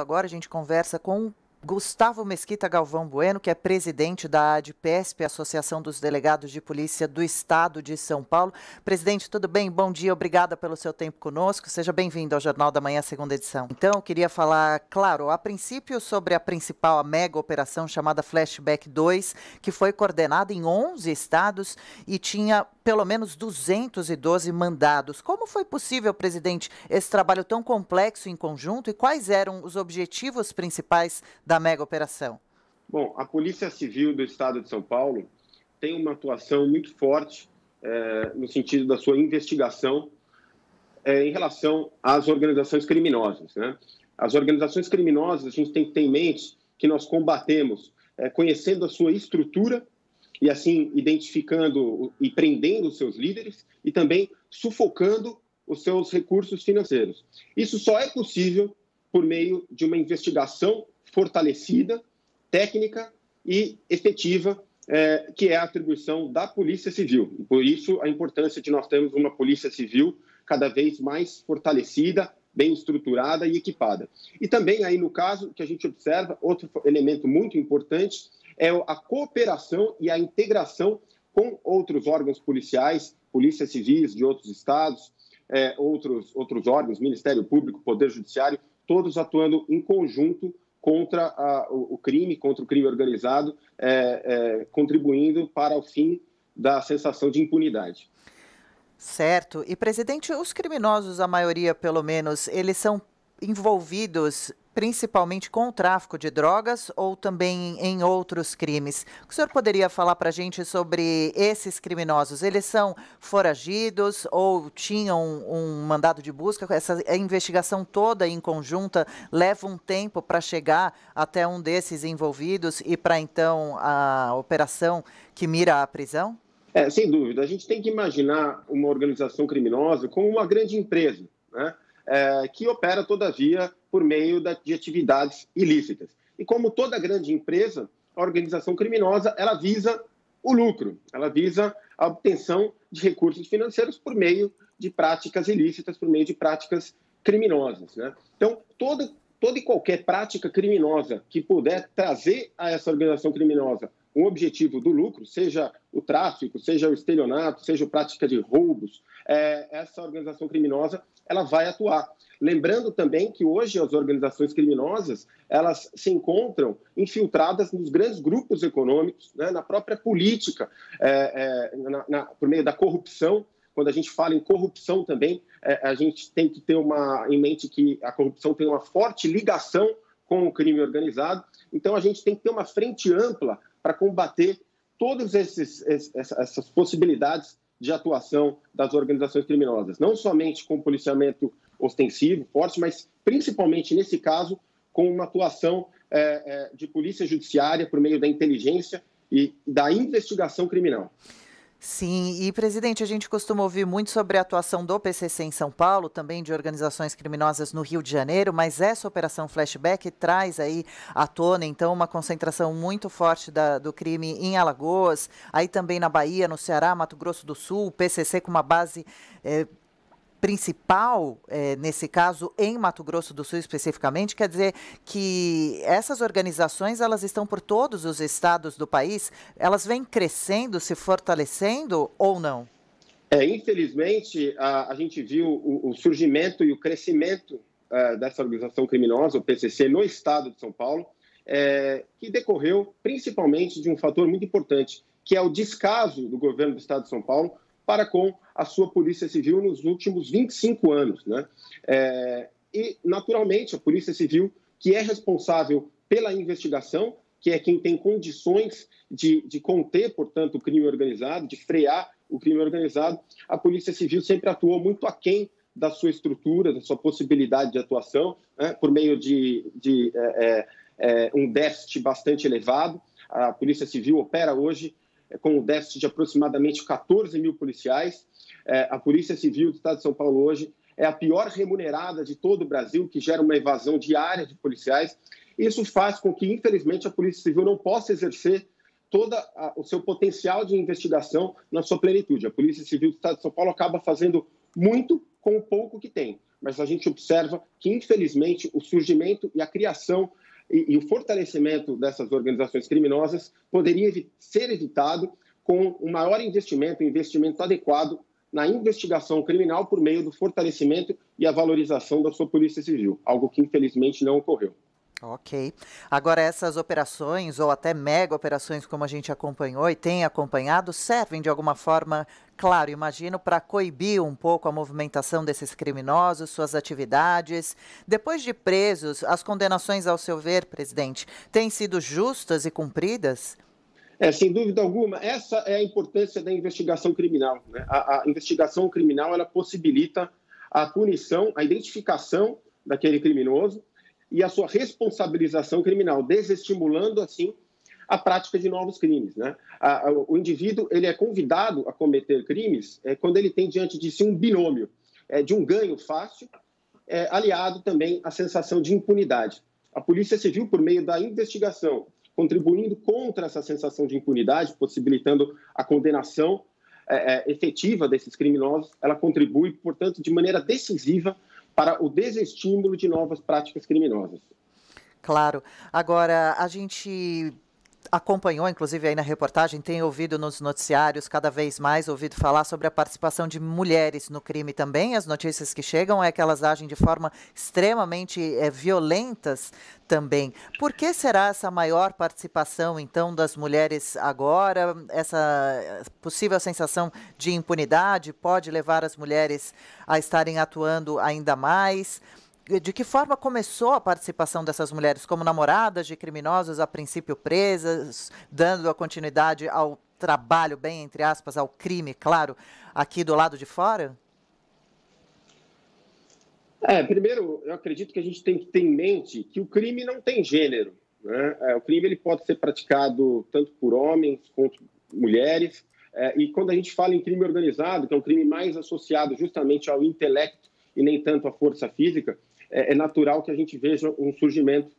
Agora a gente conversa com Gustavo Mesquita Galvão Bueno, que é presidente da ADPESP, Associação dos Delegados de Polícia do Estado de São Paulo. Presidente, tudo bem? Bom dia, obrigada pelo seu tempo conosco. Seja bem-vindo ao Jornal da Manhã, segunda edição. Então, queria falar, claro, a princípio sobre a mega operação chamada Flashback 2, que foi coordenada em 11 estados e tinha pelo menos 212 mandados. Como foi possível, presidente, esse trabalho tão complexo em conjunto e quais eram os objetivos principais da mega operação? Bom, a Polícia Civil do Estado de São Paulo tem uma atuação muito forte no sentido da sua investigação em relação às organizações criminosas, né? As organizações criminosas, a gente tem que ter em mente que nós combatemos conhecendo a sua estrutura e, assim, identificando e prendendo os seus líderes e também sufocando os seus recursos financeiros. Isso só é possível por meio de uma investigação fortalecida, técnica e efetiva, que é a atribuição da Polícia Civil. E por isso a importância de nós termos uma Polícia Civil cada vez mais fortalecida, bem estruturada e equipada. E também aí no caso que a gente observa, outro elemento muito importante é a cooperação e a integração com outros órgãos policiais, polícias civis de outros estados, outros órgãos, Ministério Público, Poder Judiciário, todos atuando em conjunto contra o crime organizado, contribuindo para o fim da sensação de impunidade. Certo. E, presidente, os criminosos, a maioria pelo menos, eles são envolvidos principalmente com o tráfico de drogas ou também em outros crimes. O senhor poderia falar para a gente sobre esses criminosos? Eles são foragidos ou tinham um mandado de busca? Essa investigação toda em conjunta leva um tempo para chegar até um desses envolvidos e para então a operação que mira a prisão? Sem dúvida. A gente tem que imaginar uma organização criminosa como uma grande empresa, né? Que opera, todavia, por meio de atividades ilícitas. E como toda grande empresa, a organização criminosa ela visa o lucro, ela visa a obtenção de recursos financeiros por meio de práticas ilícitas, por meio de práticas criminosas, né? Então, toda e qualquer prática criminosa que puder trazer a essa organização criminosa um objetivo do lucro, seja o tráfico, seja o estelionato, seja a prática de roubos, essa organização criminosa ela vai atuar. Lembrando também que hoje as organizações criminosas elas se encontram infiltradas nos grandes grupos econômicos, né, na própria política, por meio da corrupção. Quando a gente fala em corrupção também, a gente tem que ter em mente que a corrupção tem uma forte ligação com o crime organizado. Então, a gente tem que ter uma frente ampla para combater todas essas possibilidades de atuação das organizações criminosas. Não somente com policiamento ostensivo, forte, mas principalmente, nesse caso, com uma atuação de polícia judiciária por meio da inteligência e da investigação criminal. Sim, e presidente, a gente costuma ouvir muito sobre a atuação do PCC em São Paulo, também de organizações criminosas no Rio de Janeiro, mas essa operação Flashback traz aí à tona, então, uma concentração muito forte do crime em Alagoas, aí também na Bahia, no Ceará, Mato Grosso do Sul, o PCC com uma base principal, nesse caso, em Mato Grosso do Sul especificamente, quer dizer que essas organizações, elas estão por todos os estados do país, elas vêm crescendo, se fortalecendo ou não? Infelizmente, a gente viu o surgimento e o crescimento dessa organização criminosa, o PCC, no estado de São Paulo, que decorreu principalmente de um fator muito importante, que é o descaso do governo do estado de São Paulo para com a sua Polícia Civil nos últimos 25 anos, né? E, naturalmente, a Polícia Civil, que é responsável pela investigação, que é quem tem condições de conter, portanto, o crime organizado, de frear o crime organizado, a Polícia Civil sempre atuou muito aquém da sua estrutura, da sua possibilidade de atuação, né? Por meio de um déficit bastante elevado. A Polícia Civil opera hoje com um déficit de aproximadamente 14 mil policiais. A Polícia Civil do Estado de São Paulo hoje é a pior remunerada de todo o Brasil, que gera uma evasão diária de policiais. Isso faz com que, infelizmente, a Polícia Civil não possa exercer todo o seu potencial de investigação na sua plenitude. A Polícia Civil do Estado de São Paulo acaba fazendo muito com o pouco que tem. mas a gente observa que, infelizmente, o surgimento e a criação e o fortalecimento dessas organizações criminosas poderia ser evitado com um maior investimento, um investimento adequado na investigação criminal por meio do fortalecimento e a valorização da sua Polícia Civil, algo que, infelizmente, não ocorreu. Ok. Agora, essas operações, ou até mega operações, como a gente acompanhou e tem acompanhado, servem de alguma forma, claro, imagino, para coibir um pouco a movimentação desses criminosos, suas atividades. Depois de presos, as condenações, ao seu ver, presidente, têm sido justas e cumpridas? Sem dúvida alguma, essa é a importância da investigação criminal, né? A investigação criminal, ela possibilita a punição, a identificação daquele criminoso e a sua responsabilização criminal, desestimulando, assim, a prática de novos crimes, né? O indivíduo, ele é convidado a cometer crimes quando ele tem diante de si um binômio de um ganho fácil, aliado também à sensação de impunidade. A Polícia Civil, por meio da investigação, contribuindo contra essa sensação de impunidade, possibilitando a condenação efetiva desses criminosos, ela contribui, portanto, de maneira decisiva para o desestímulo de novas práticas criminosas. Claro. Agora, a gente acompanhou, inclusive aí na reportagem, tem ouvido nos noticiários, cada vez mais ouvido falar sobre a participação de mulheres no crime também. As notícias que chegam é que elas agem de forma extremamente violentas também. Por que será essa maior participação, então, das mulheres agora? Essa possível sensação de impunidade pode levar as mulheres a estarem atuando ainda mais? De que forma começou a participação dessas mulheres? Como namoradas de criminosos, a princípio presas, dando a continuidade ao trabalho, bem entre aspas, ao crime, claro, aqui do lado de fora? Primeiro, eu acredito que a gente tem que ter em mente que o crime não tem gênero, né? O crime ele pode ser praticado tanto por homens quanto mulheres, e quando a gente fala em crime organizado, que é um crime mais associado justamente ao intelecto e nem tanto à força física, é natural que a gente veja um surgimento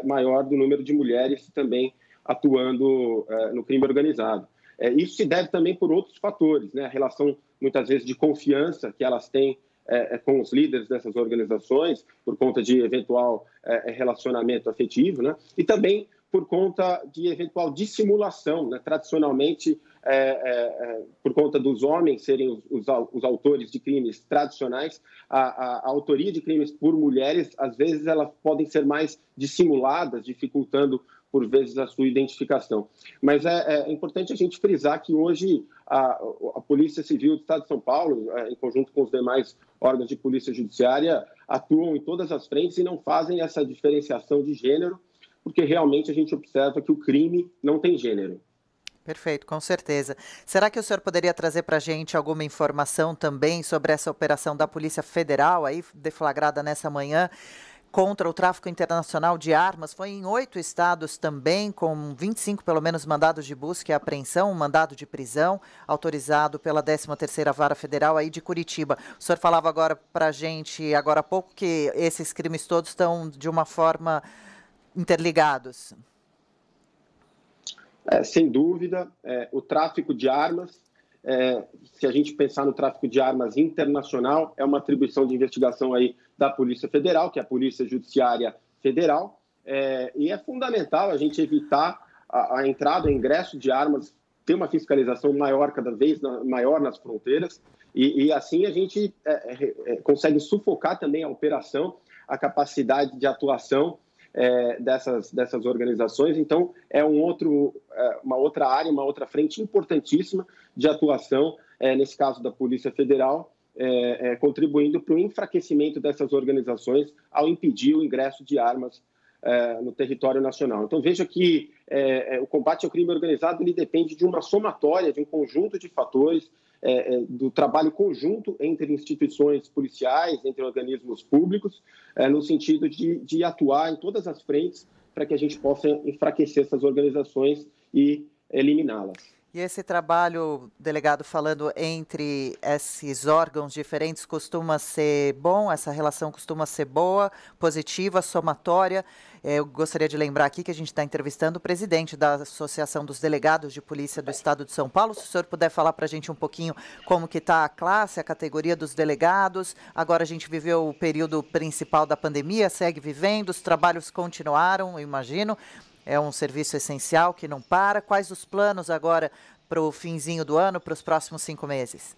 maior do número de mulheres também atuando no crime organizado. Isso se deve também por outros fatores, né? A relação, muitas vezes, de confiança que elas têm com os líderes dessas organizações, por conta de eventual relacionamento afetivo, né? E também por conta de eventual dissimulação, né? Tradicionalmente, por conta dos homens serem os autores de crimes tradicionais, a autoria de crimes por mulheres, às vezes, elas podem ser mais dissimuladas, dificultando, por vezes, a sua identificação. Mas é importante a gente frisar que hoje a Polícia Civil do Estado de São Paulo, em conjunto com os demais órgãos de polícia judiciária, atuam em todas as frentes e não fazem essa diferenciação de gênero, porque realmente a gente observa que o crime não tem gênero. Perfeito, com certeza. Será que o senhor poderia trazer para a gente alguma informação também sobre essa operação da Polícia Federal, aí deflagrada nessa manhã, contra o tráfico internacional de armas? Foi em 8 estados também, com 25 pelo menos mandados de busca e apreensão, um mandado de prisão, autorizado pela 13ª Vara Federal aí de Curitiba. O senhor falava agora para a gente, agora há pouco, que esses crimes todos estão de uma forma interligados. Sem dúvida, o tráfico de armas, se a gente pensar no tráfico de armas internacional, é uma atribuição de investigação aí da Polícia Federal, que é a Polícia Judiciária Federal, e é fundamental a gente evitar a entrada, o ingresso de armas, ter uma fiscalização maior, cada vez maior nas fronteiras, e assim a gente consegue sufocar também a operação, a capacidade de atuação dessas organizações. Então, é uma outra área, uma outra frente importantíssima de atuação, nesse caso da Polícia Federal, contribuindo para o enfraquecimento dessas organizações ao impedir o ingresso de armas no território nacional. Então, veja que o combate ao crime organizado ele depende de uma somatória, de um conjunto de fatores, do trabalho conjunto entre instituições policiais, entre organismos públicos, no sentido de atuar em todas as frentes para que a gente possa enfraquecer essas organizações e eliminá-las. E esse trabalho, delegado, falando entre esses órgãos diferentes, costuma ser bom? Essa relação costuma ser boa, positiva, somatória? Eu gostaria de lembrar aqui que a gente está entrevistando o presidente da Associação dos Delegados de Polícia do Estado de São Paulo. Se o senhor puder falar para a gente um pouquinho como que está a classe, a categoria dos delegados. Agora a gente viveu o período principal da pandemia, segue vivendo, os trabalhos continuaram, eu imagino. É um serviço essencial que não para. Quais os planos agora para o finzinho do ano, para os próximos 5 meses?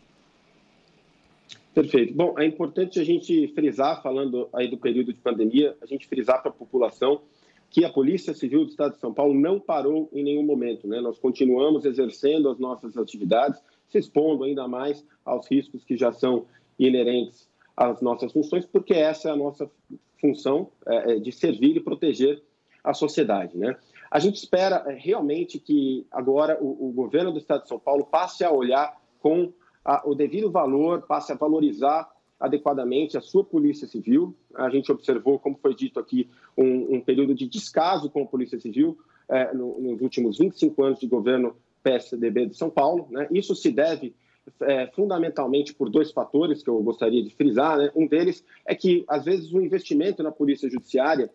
Perfeito. Bom, é importante a gente frisar, falando aí do período de pandemia, a gente frisar para a população que a Polícia Civil do Estado de São Paulo não parou em nenhum momento, né? Nós continuamos exercendo as nossas atividades, se expondo ainda mais aos riscos que já são inerentes às nossas funções, porque essa é a nossa função de servir e proteger a sociedade, né? A gente espera realmente que agora o governo do Estado de São Paulo passe a olhar com o devido valor, passe a valorizar adequadamente a sua Polícia Civil. A gente observou, como foi dito aqui, um período de descaso com a Polícia Civil nos últimos 25 anos de governo PSDB de São Paulo, né? Isso se deve fundamentalmente por 2 fatores que eu gostaria de frisar, né? Um deles é que, às vezes, o investimento na Polícia Judiciária,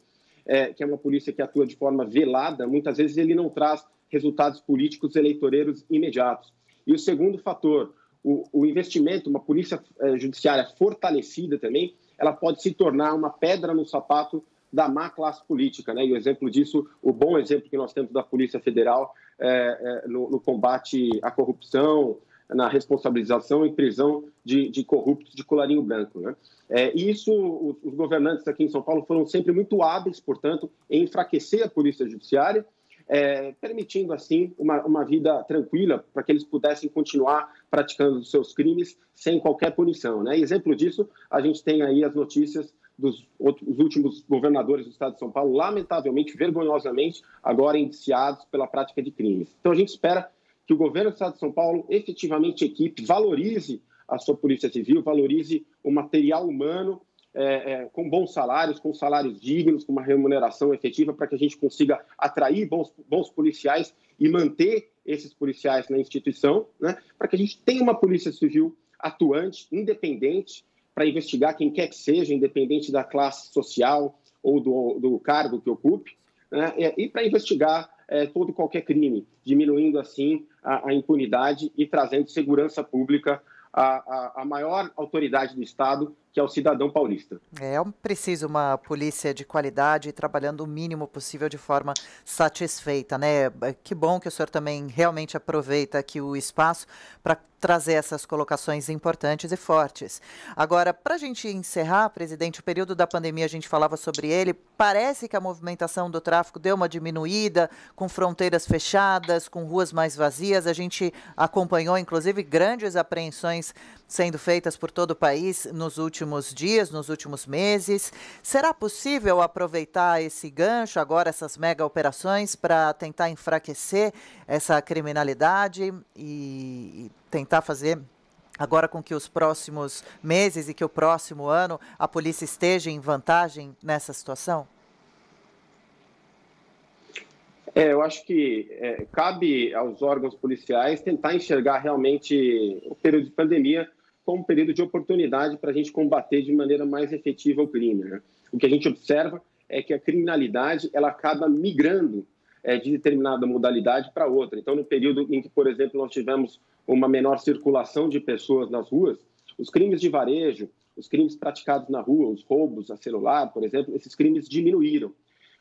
que é uma polícia que atua de forma velada, muitas vezes ele não traz resultados políticos eleitoreiros imediatos. E o segundo fator, o investimento, uma polícia judiciária fortalecida também, ela pode se tornar uma pedra no sapato da má classe política, né? E o exemplo disso, o bom exemplo que nós temos da Polícia Federal no combate à corrupção, na responsabilização e prisão de corruptos de colarinho branco, né? E isso, os governantes aqui em São Paulo foram sempre muito hábeis, portanto, em enfraquecer a Polícia Judiciária, permitindo, assim, uma vida tranquila para que eles pudessem continuar praticando os seus crimes sem qualquer punição, né? E exemplo disso, a gente tem aí as notícias dos últimos governadores do Estado de São Paulo, lamentavelmente, vergonhosamente, agora indiciados pela prática de crimes. Então, a gente espera que o governo do Estado de São Paulo efetivamente equipe, valorize a sua Polícia Civil, valorize o material humano com bons salários, com salários dignos, com uma remuneração efetiva para que a gente consiga atrair bons policiais e manter esses policiais na instituição, né? Para que a gente tenha uma Polícia Civil atuante, independente, para investigar quem quer que seja, independente da classe social ou do cargo que ocupe, né? E para investigar todo e qualquer crime, diminuindo assim a impunidade e trazendo segurança pública à maior autoridade do Estado, que é o cidadão paulista. É preciso uma polícia de qualidade trabalhando o mínimo possível de forma satisfeita, né? Que bom que o senhor também realmente aproveita aqui o espaço para trazer essas colocações importantes e fortes. Agora, para a gente encerrar, presidente, o período da pandemia a gente falava sobre ele, parece que a movimentação do tráfico deu uma diminuída, com fronteiras fechadas, com ruas mais vazias, a gente acompanhou, inclusive, grandes apreensões sendo feitas por todo o país nos últimos dias, nos últimos meses. Será possível aproveitar esse gancho agora, essas mega operações, para tentar enfraquecer essa criminalidade e tentar fazer agora com que os próximos meses e que o próximo ano a polícia esteja em vantagem nessa situação? Eu acho que cabe aos órgãos policiais tentar enxergar realmente o período de pandemia como um período de oportunidade para a gente combater de maneira mais efetiva o crime, né? O que a gente observa é que a criminalidade ela acaba migrando de determinada modalidade para outra. Então, no período em que, por exemplo, nós tivemos uma menor circulação de pessoas nas ruas, os crimes de varejo, os crimes praticados na rua, os roubos a celular, por exemplo, esses crimes diminuíram.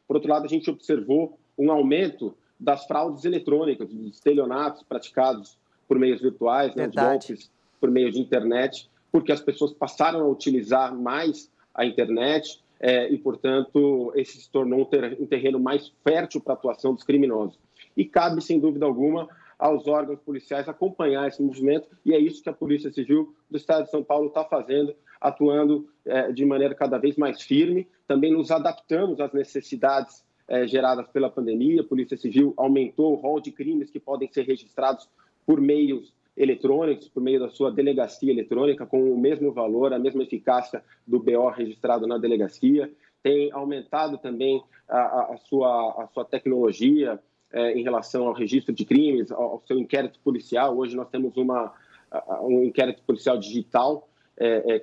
Por outro lado, a gente observou um aumento das fraudes eletrônicas, dos estelionatos praticados por meios virtuais, né, os golpes por meio de internet, porque as pessoas passaram a utilizar mais a internet e, portanto, esse se tornou um terreno mais fértil para a atuação dos criminosos. E cabe, sem dúvida alguma, aos órgãos policiais acompanhar esse movimento, e é isso que a Polícia Civil do Estado de São Paulo está fazendo, atuando de maneira cada vez mais firme. Também nos adaptamos às necessidades geradas pela pandemia. A Polícia Civil aumentou o rol de crimes que podem ser registrados por meios eletrônicos, por meio da sua delegacia eletrônica, com o mesmo valor, a mesma eficácia do BO registrado na delegacia. Tem aumentado também a sua tecnologia, em relação ao registro de crimes, ao seu inquérito policial. Hoje nós temos um inquérito policial digital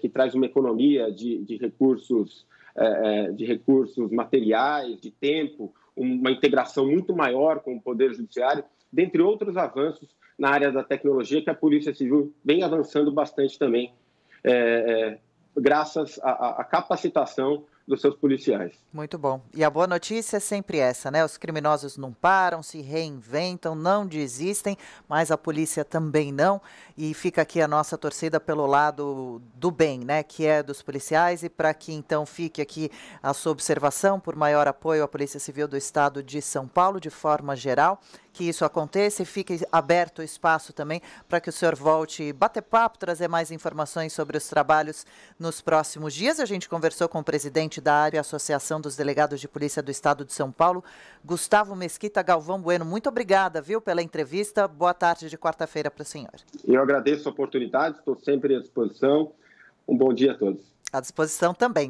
que traz uma economia de recursos materiais, de tempo, uma integração muito maior com o Poder Judiciário, dentre outros avanços na área da tecnologia que a Polícia Civil vem avançando bastante também, graças à capacitação dos seus policiais. Muito bom. E a boa notícia é sempre essa, né? Os criminosos não param, se reinventam, não desistem, mas a polícia também não. E fica aqui a nossa torcida pelo lado do bem, né? Que é dos policiais, e para que então fique aqui a sua observação por maior apoio à Polícia Civil do Estado de São Paulo, de forma geral, que isso aconteça, e fique aberto o espaço também para que o senhor volte bater papo, trazer mais informações sobre os trabalhos nos próximos dias. A gente conversou com o presidente da ADPE, Associação dos Delegados de Polícia do Estado de São Paulo, Gustavo Mesquita Galvão Bueno. Muito obrigada, viu, pela entrevista. Boa tarde de quarta-feira para o senhor. Eu agradeço a oportunidade, estou sempre à disposição. Um bom dia a todos. À disposição também.